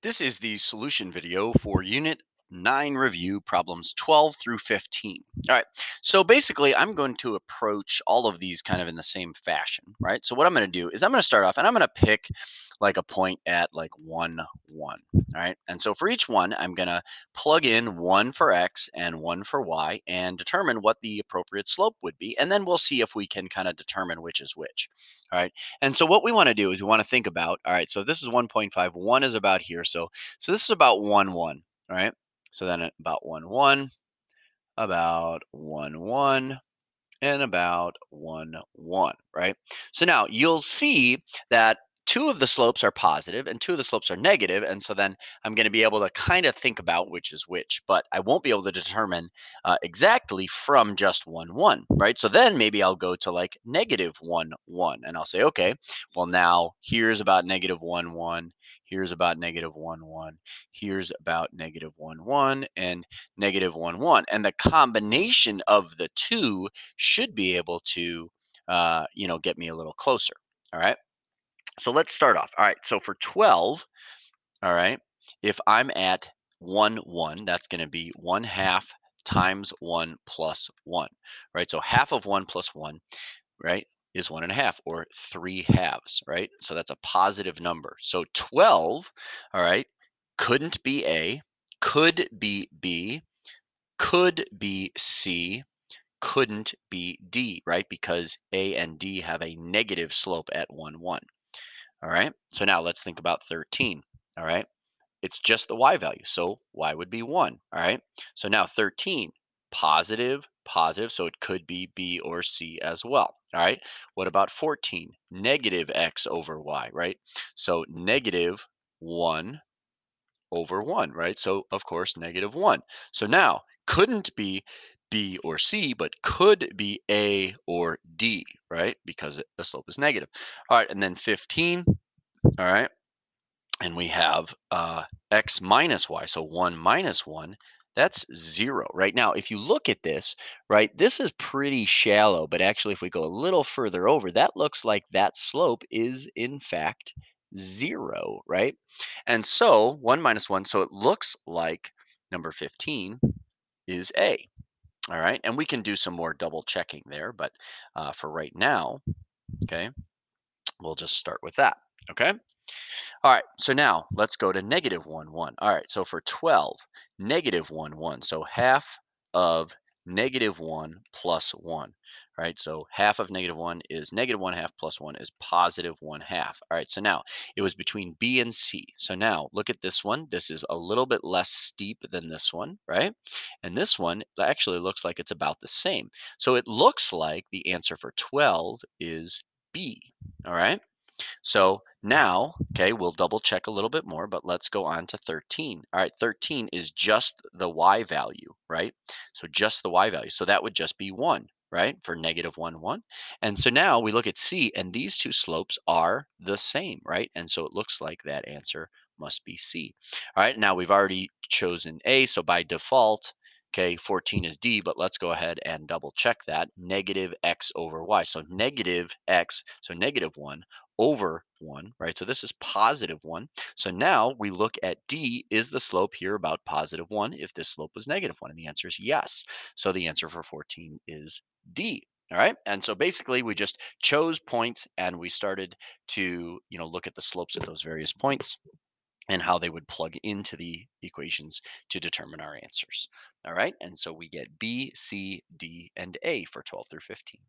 This is the solution video for Unit 9 review problems 12 through 15. All right. So basically, I'm going to approach all of these kind of in the same fashion, right? So what I'm going to do is I'm going to start off and I'm going to pick like a point at like 1, 1. All right. And so for each one, I'm going to plug in one for X and one for Y and determine what the appropriate slope would be. And then we'll see if we can kind of determine which is which. All right. And so what we want to do is we want to think about, all right, so this is 1.5, 1 is about here. So this is about 1, 1, all right? So then about 1, 1, about 1, 1, and about 1, 1, right? So now you'll see that two of the slopes are positive and two of the slopes are negative, and so then I'm going to be able to kind of think about which is which, but I won't be able to determine exactly from just 1, 1, right? So then maybe I'll go to like negative 1, 1, and I'll say, okay, well now here's about negative 1, 1, here's about negative 1, 1, here's about negative 1, 1, and negative 1, 1, and the combination of the two should be able to, get me a little closer. All right. So let's start off. All right. So for 12, all right, if I'm at 1, 1, that's going to be 1 half times 1 plus 1, right? So half of 1 plus 1, right, is 1.5 or 3 halves, right? So that's a positive number. So 12, all right, couldn't be A, could be B, could be C, couldn't be D, right? Because A and D have a negative slope at 1, 1. All right. So now let's think about 13. All right. It's just the Y value. So Y would be 1. All right. So now 13, positive, positive. So it could be B or C as well. All right. What about 14? Negative X over Y, right? So negative 1 over 1, right? So, of course, negative 1. So now, couldn't be B or C, but could be A or D, right? Because the slope is negative. All right, and then 15, all right, and we have X minus Y. So 1 minus 1, that's 0. Right now, if you look at this, right, this is pretty shallow, but actually, if we go a little further over, that looks like that slope is, in fact, 0, right? And so 1 minus 1, so it looks like number 15 is A. All right. And we can do some more double checking there. But for right now, okay, we'll just start with that. Okay. All right. So now let's go to negative 1, 1. All right. So for 12, negative 1, 1. So half of negative 1 plus 1. Right. So half of negative 1 is negative 1 half plus 1 is positive 1 half. All right. So now it was between B and C. So now look at this one. This is a little bit less steep than this one. Right. And this one actually looks like it's about the same. So it looks like the answer for 12 is B. All right. So now, okay, we'll double check a little bit more, but let's go on to 13. All right, 13 is just the Y value, right? So just the Y value. So that would just be 1, right? For negative 1, 1. And so now we look at C, and these two slopes are the same, right? And so it looks like that answer must be C. All right, now we've already chosen A, so by default, okay, 14 is D, but let's go ahead and double check that. Negative X over Y. So negative X, so negative 1 over 1, right? So this is positive 1. So now we look at D, is the slope here about positive 1 if this slope was negative 1? And the answer is yes. So the answer for 14 is D. All right. And so basically we just chose points and we started to, look at the slopes of those various points and how they would plug into the equations to determine our answers. All right. And so we get B, C, D, and A for 12 through 15.